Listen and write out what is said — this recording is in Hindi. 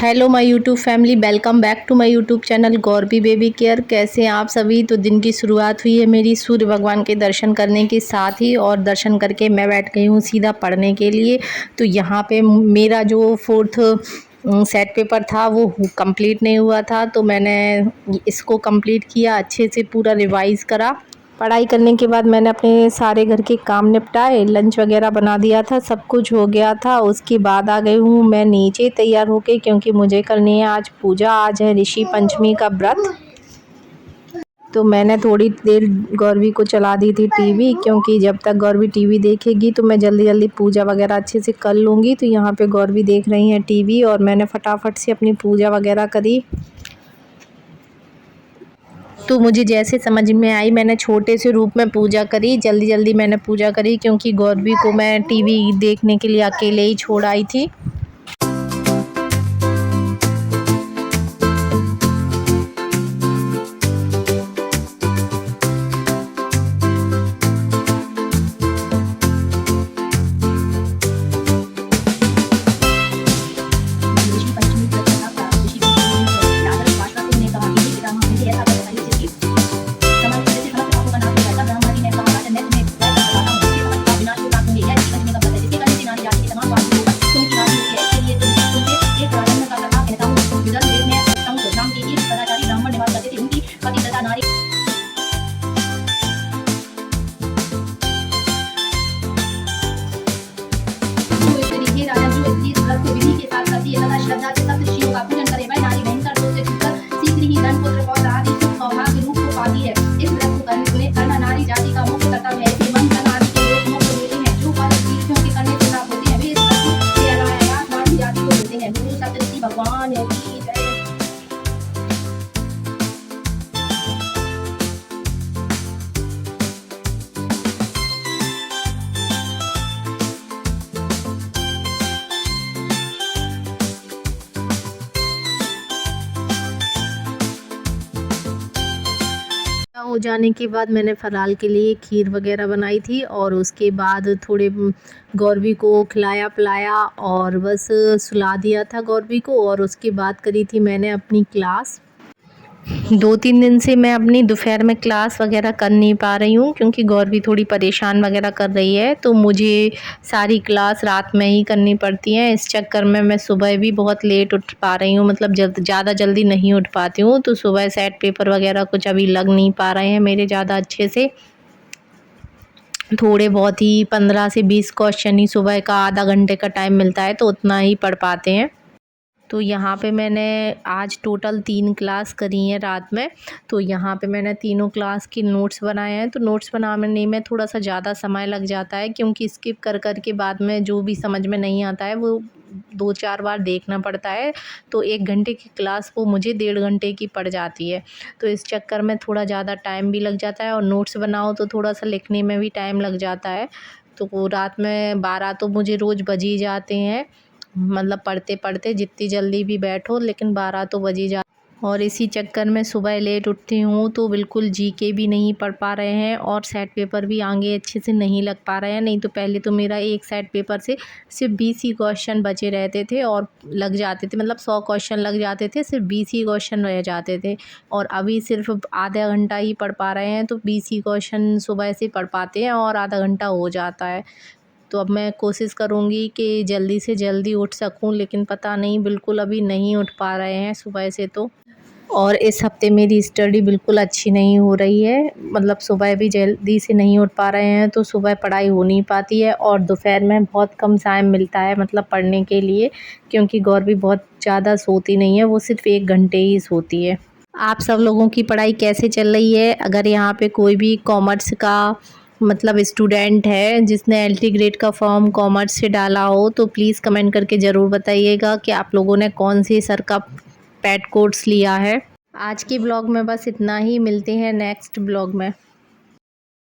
Hello my YouTube family, welcome back to my YouTube channel Gauravi baby care. कैसे हैं आप सभी। तो दिन की शुरुआत हुई है मेरी सूर्य भगवान के दर्शन करने के साथ ही, और दर्शन करके मैं बैठ गई हूँ सीधा पढ़ने के लिए। तो यहाँ पे मेरा जो फोर्थ सेट पेपर था वो कंप्लीट नहीं हुआ था, तो मैंने इसको कंप्लीट किया, अच्छे से पूरा रिवाइज़ करा। पढ़ाई करने के बाद मैंने अपने सारे घर के काम निपटाए, लंच वगैरह बना दिया था, सब कुछ हो गया था। उसके बाद आ गई हूँ मैं नीचे तैयार होके, क्योंकि मुझे करनी है आज पूजा। आज है ऋषि पंचमी का व्रत। तो मैंने थोड़ी देर गौरवी को चला दी थी टीवी, क्योंकि जब तक गौरवी टीवी देखेगी तो मैं जल्दी जल्दी पूजा वगैरह अच्छे से कर लूँगी। तो यहाँ पे गौरवी देख रही हैं टीवी, और मैंने फटाफट से अपनी पूजा वगैरह करी। तो मुझे जैसे समझ में आई मैंने छोटे से रूप में पूजा करी, जल्दी जल्दी मैंने पूजा करी, क्योंकि गौरवी को मैं टीवी देखने के लिए अकेले ही छोड़ आई थी। विधि के साथ करती है तथा श्रद्धा से सब ऋषियों का पूजन करे, वह नारी भयंकर दोष से छूटकर शीघ्र ही धन पुत्र पौत्र आदि सुख सौभाग्य रूप को पाती है। इस व्रत को करना नारी जाति का मुख्य कर्तव्य है। मन धन आदि के लोग मुक्त होते हैं, जो कार्य तीर्थों के करने से प्राप्त होते हैं वे इस व्रत से अनायास मानव जाति को मिलते हैं। गुरु सप्तऋषि भगवान की जय। हो जाने के बाद मैंने फराल के लिए खीर वगैरह बनाई थी, और उसके बाद थोड़े गौरवी को खिलाया पिलाया और बस सुला दिया था गौरवी को। और उसके बाद करी थी मैंने अपनी क्लास। 2-3 दिन से मैं अपनी दोपहर में क्लास वगैरह कर नहीं पा रही हूँ, क्योंकि गौरवी थोड़ी परेशान वगैरह कर रही है, तो मुझे सारी क्लास रात में ही करनी पड़ती है। इस चक्कर में मैं सुबह भी बहुत लेट उठ पा रही हूँ, मतलब ज़्यादा जल्दी नहीं उठ पाती हूँ। तो सुबह सेट पेपर वगैरह कुछ अभी लग नहीं पा रहे हैं मेरे ज़्यादा अच्छे से। थोड़े बहुत ही 15 से 20 क्वेश्चन ही सुबह का आधा घंटे का टाइम मिलता है, तो उतना ही पढ़ पाते हैं। तो यहाँ पे मैंने आज टोटल 3 क्लास करी हैं रात में। तो यहाँ पे मैंने तीनों क्लास के नोट्स बनाए हैं। तो नोट्स बनाने में थोड़ा सा ज़्यादा समय लग जाता है, क्योंकि स्किप कर के बाद में जो भी समझ में नहीं आता है वो 2-4 बार देखना पड़ता है। तो 1 घंटे की क्लास वो मुझे 1.5 घंटे की पड़ जाती है। तो इस चक्कर में थोड़ा ज़्यादा टाइम भी लग जाता है, और नोट्स बनाओ तो थोड़ा सा लिखने में भी टाइम लग जाता है। तो वो रात में 12 तो मुझे रोज़ बज ही जाते हैं, मतलब पढ़ते पढ़ते जितनी जल्दी भी बैठो, लेकिन 12 तो बज ही जा। और इसी चक्कर में सुबह लेट उठती हूँ, तो बिल्कुल जीके भी नहीं पढ़ पा रहे हैं, और सेट पेपर भी आगे अच्छे से नहीं लग पा रहे हैं। नहीं तो पहले तो मेरा एक सेट पेपर से सिर्फ 20 ही क्वेश्चन बचे रहते थे और लग जाते थे, मतलब 100 क्वेश्चन लग जाते थे, सिर्फ 20 ही क्वेश्चन रह जाते थे। और अभी सिर्फ आधा घंटा ही पढ़ पा रहे हैं, तो 20 ही क्वेश्चन सुबह से पढ़ पाते हैं और आधा घंटा हो जाता है। तो अब मैं कोशिश करूँगी कि जल्दी से जल्दी उठ सकूँ, लेकिन पता नहीं, बिल्कुल अभी नहीं उठ पा रहे हैं सुबह से तो। और इस हफ्ते मेरी स्टडी बिल्कुल अच्छी नहीं हो रही है, मतलब सुबह भी जल्दी से नहीं उठ पा रहे हैं, तो सुबह पढ़ाई हो नहीं पाती है, और दोपहर में बहुत कम टाइम मिलता है मतलब पढ़ने के लिए, क्योंकि गौरवी बहुत ज़्यादा सोती नहीं है, वो सिर्फ 1 घंटे ही सोती है। आप सब लोगों की पढ़ाई कैसे चल रही है। अगर यहाँ पे कोई भी कॉमर्स का मतलब स्टूडेंट है जिसने LT ग्रेड का फॉर्म कॉमर्स से डाला हो, तो प्लीज़ कमेंट करके ज़रूर बताइएगा कि आप लोगों ने कौन से सर का पेट कोर्स लिया है। आज की ब्लॉग में बस इतना ही, मिलते हैं नेक्स्ट ब्लॉग में।